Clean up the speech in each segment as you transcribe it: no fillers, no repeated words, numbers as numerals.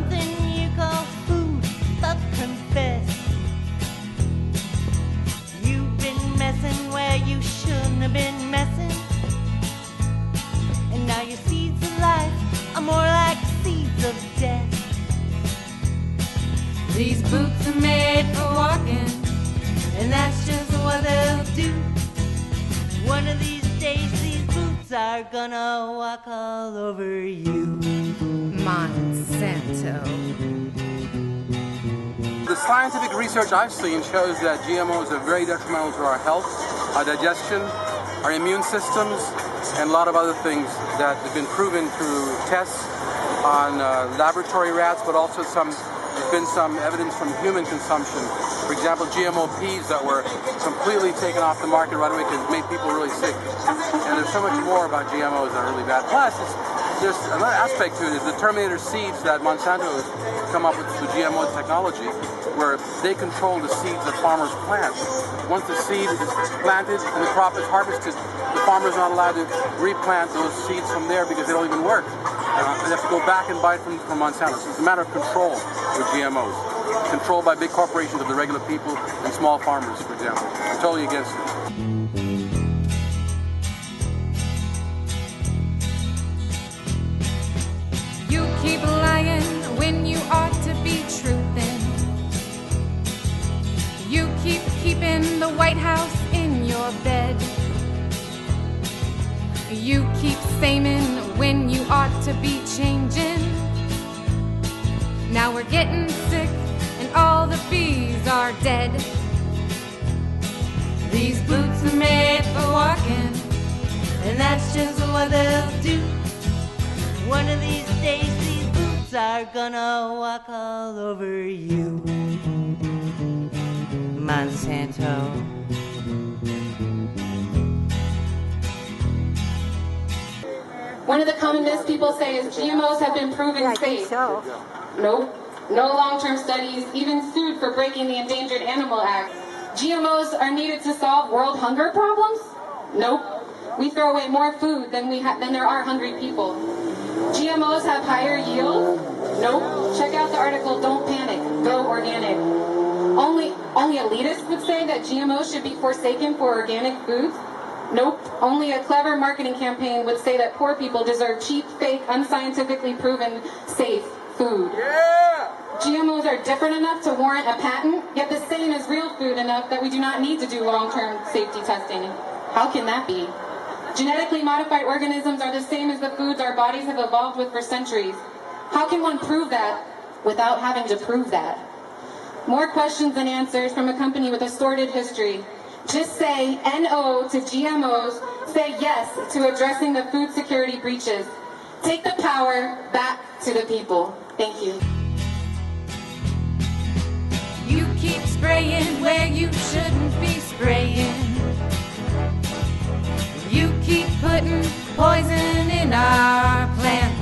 something you call food, but confess you've been messing where you shouldn't have been messing. And now your seeds of life are more like seeds of death. These boots are made for walking, and that's just what they'll do. One of these days these boots are gonna walk all over you. Monsanto. The scientific research I've seen shows that GMOs are very detrimental to our health, our digestion, our immune systems, and a lot of other things that have been proven through tests on laboratory rats, but also there's been some evidence from human consumption. For example, GMO peas that were completely taken off the market right away because it made people really sick. And there's so much more about GMOs that are really bad. Plus, there's another aspect to it is the Terminator seeds that Monsanto has come up with the GMO technology, where they control the seeds that farmers plant. Once the seed is planted and the crop is harvested, the farmer's not allowed to replant those seeds from there because they don't even work. They have to go back and buy it from Monsanto. So it's a matter of control with GMOs. Controlled by big corporations of the regular people and small farmers, for example. I'm totally against it. You keep lying when you ought to be truthing. You keep keeping the White House in your bed. You keep saying when you ought to be changing. Now we're getting sick and all the bees are dead. These boots are made for walking, and that's just what they'll do. One of these days these boots are gonna walk all over you. Monsanto. One of the common myths people say is GMOs have been proven safe. Nope. No long-term studies, even sued for breaking the Endangered Animal Act. GMOs are needed to solve world hunger problems? Nope. We throw away more food than there are hungry people. GMOs have higher yield? Nope. Check out the article, Don't Panic, Go Organic. Only elitists would say that GMOs should be forsaken for organic foods? Nope. Only a clever marketing campaign would say that poor people deserve cheap, fake, unscientifically proven, safe food. Yeah! GMOs are different enough to warrant a patent, yet the same as real food enough that we do not need to do long-term safety testing. How can that be? Genetically modified organisms are the same as the foods our bodies have evolved with for centuries. How can one prove that without having to prove that? More questions than answers from a company with a sordid history. Just say NO to GMOs, say yes to addressing the food security breaches. Take the power back to the people. Thank you. You keep spraying where you shouldn't be spraying. You keep putting poison in our plants.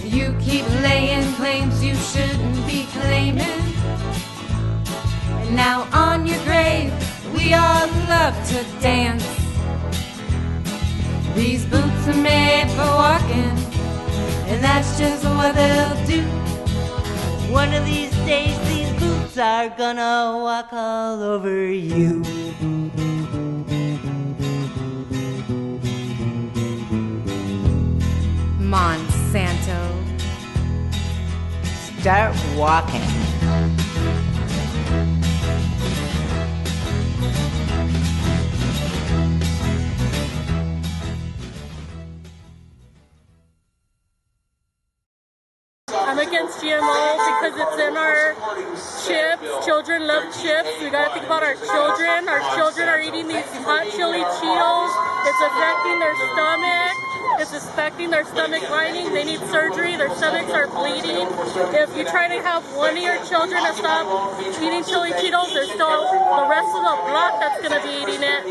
You keep laying claims you shouldn't be claiming. And now on your grave, we all love to dance. These boots are made for walking, and that's just what they'll do. One of these days these boots are gonna walk all over you. Monsanto. Start walking. I'm against GMO because it's in our chips. Children love chips. We gotta think about our children. Our children are eating these hot chili Cheetos. It's affecting their stomach. It's affecting their stomach lining. They need surgery. Their stomachs are bleeding. If you try to have one of your children to stop eating chili Cheetos, there's still the rest of the block that's gonna be eating it.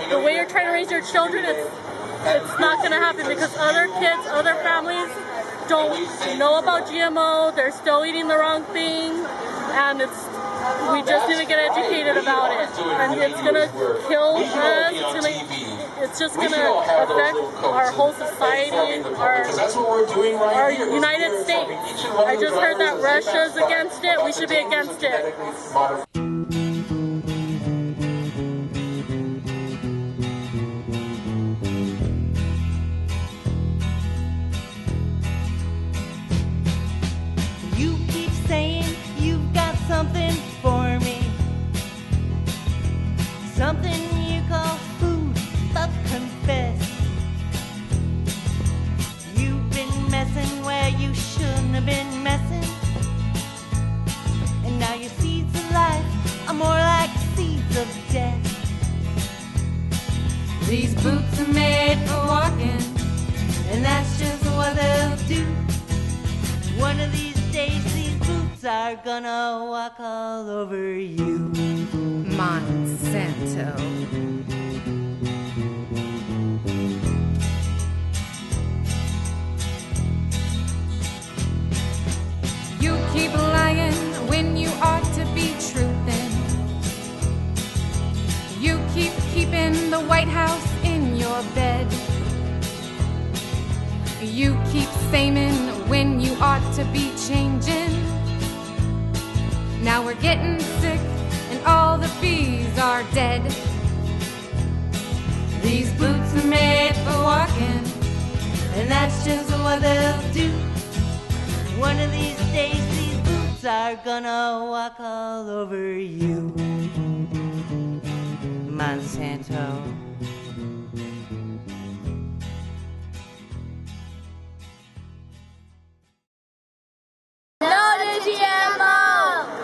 The way you're trying to raise your children, it's not gonna happen because other kids, other families don't know about GMO, they're still eating the wrong thing, and we just need to get educated about it. And it's gonna kill us, it's just going to affect our whole society, our United States. I just heard that Russia's against it. We should be against it. You keep saying you've got something for me, something you call food, but confess you've been messing where you shouldn't have been messing, and now your seeds of life are more like seeds of death. These boots are made for walking, and that's just what they'll do. One of these days these boots are gonna walk all over you. Monsanto. You keep lying when you ought to be truthin'. You keep keeping the White House in your bed. You keep saying when you ought to be changing. Now we're getting sick and all the bees are dead. These boots are made for walking, and that's just what they'll do. One of these days these boots are gonna walk all over you. Monsanto.